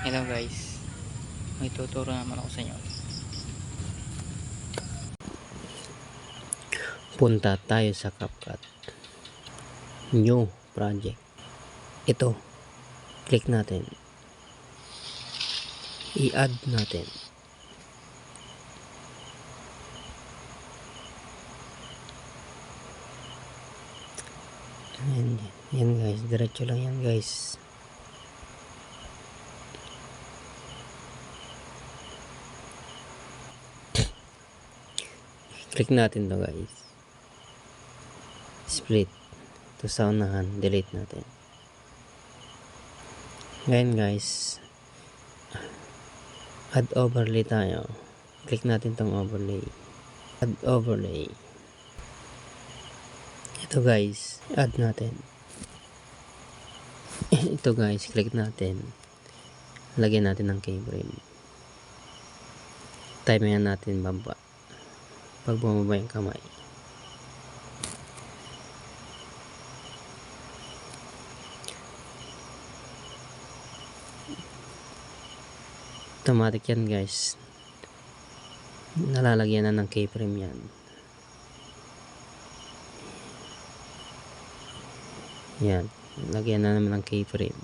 Hello guys, may tuturo naman ako sa inyo. Punta tayo sa CapCut. New project. Ito, click natin. I-add natin. Ayan, yan guys, diretso lang yan guys. Click natin to guys. Split. Ito sa unahan, delete natin. Ngayon guys, add overlay tayo. Click natin tong overlay. Add overlay. Ito guys, add natin. Ito guys, click natin. Lagyan natin ng keyframe. Timingan natin baba. Pag bumaba yung kamay. Automatic yan guys. Nalalagyan na ng keyframe yan. Yan. Lagyan na naman ng keyframe.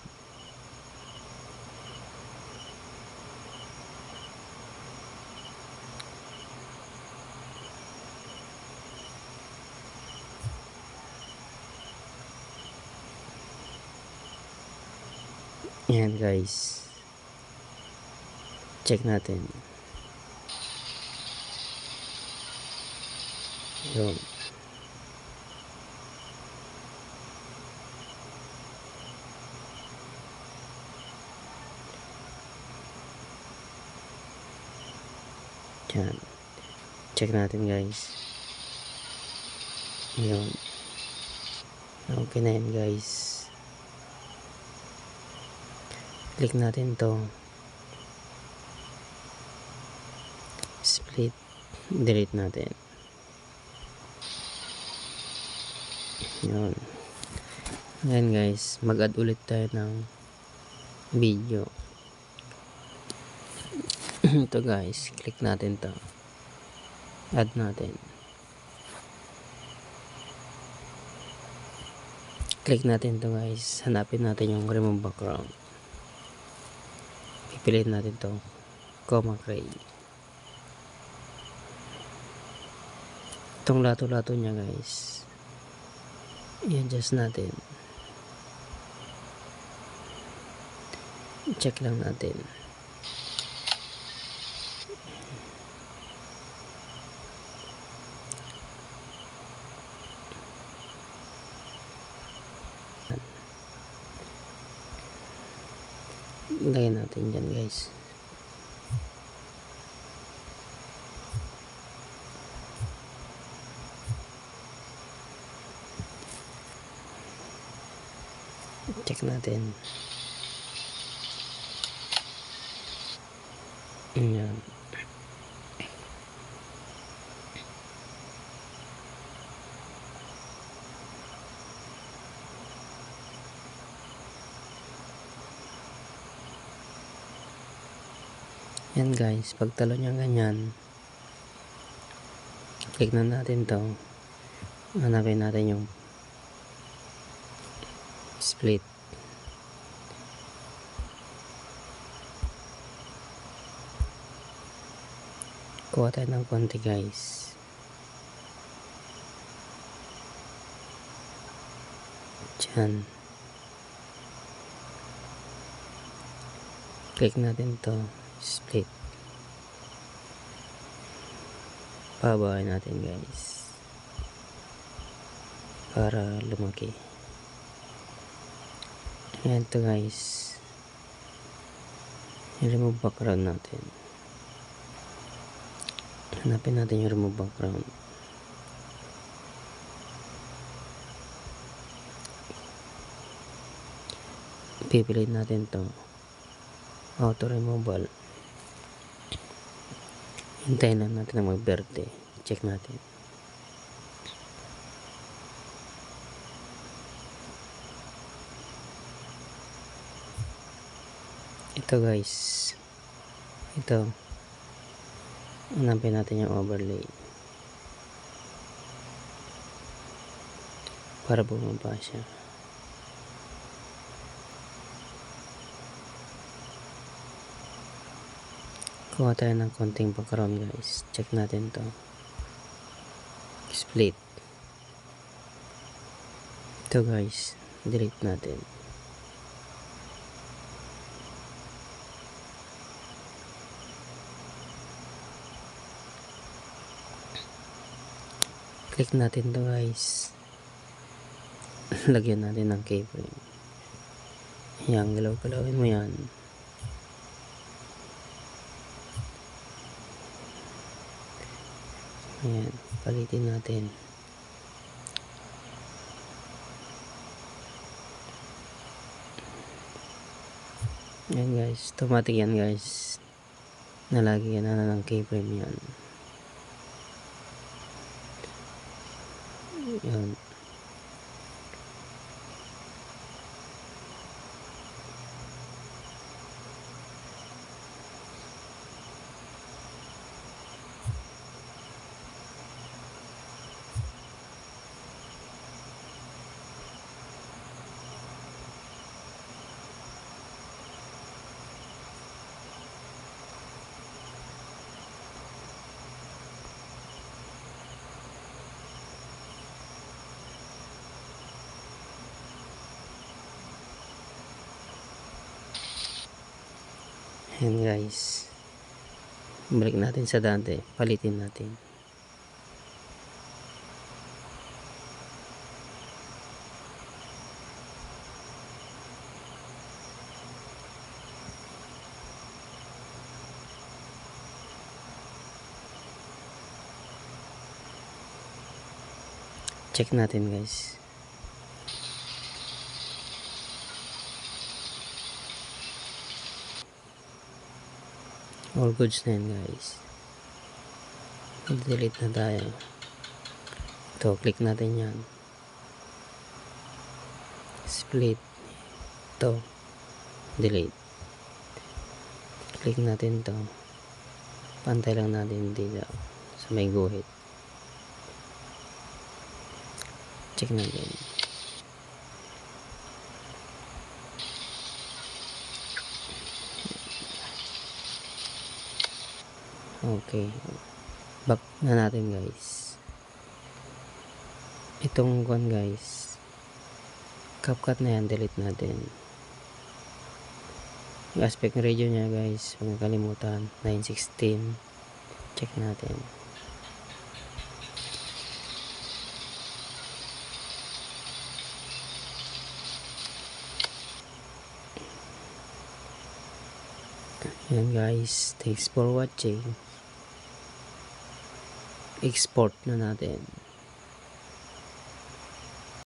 Yan guys. Check natin. Yun. Yan. Check natin guys. Yun. Okay na yan guys. Click natin to. Split. Delete natin. Yun. Ngayon guys, mag-add ulit tayo ng video. Ito guys, click natin to. Add natin. Click natin to guys. Hanapin natin yung remove background. Pipiliin natin to. Chroma gray. Itong lato-lato niya guys. I-adjust natin. Check lang natin. Lagyan natin dyan guys. Check natin. Ayan. Yan guys, pag talo niya ganyan, click na natin to. Hanapin natin yung split. Kuha tayo ng konti guys. Diyan. Click natin to. Split. Pabawain natin guys. Para lumaki. Ayan to guys. I-remove background natin. Hanapin natin yung remove background. Pipiliin natin to. Auto removal. Hintayin lang natin na mag-berde. Check natin. Ito guys, ito hanapin natin yung overlay para bumaba siya. Kuha tayo ng konting background guys, check natin to, split. Ito guys, delete natin. Click natin to guys. Lagyan natin ng keyframe. Yan, galaw-galawin mo yan. Ayan, palitin natin. Ayan guys, automatic yan guys. Nalagyan na ng keyframe yan. Yan. Ayan guys, balik natin sa dati, palitin natin. Check natin guys. All goods na yan guys. Delete na tayo. Ito, click natin yan. Split. Ito, delete. Click natin to. Pantay lang natin dito sa may guhit. Check natin. Okay, back na natin guys. Itong one guys, CapCut na yan, delete natin. Yung aspect ratio nya guys, huwag kalimutan, 9:16. Check natin. Yan guys, thanks for watching. Export na natin.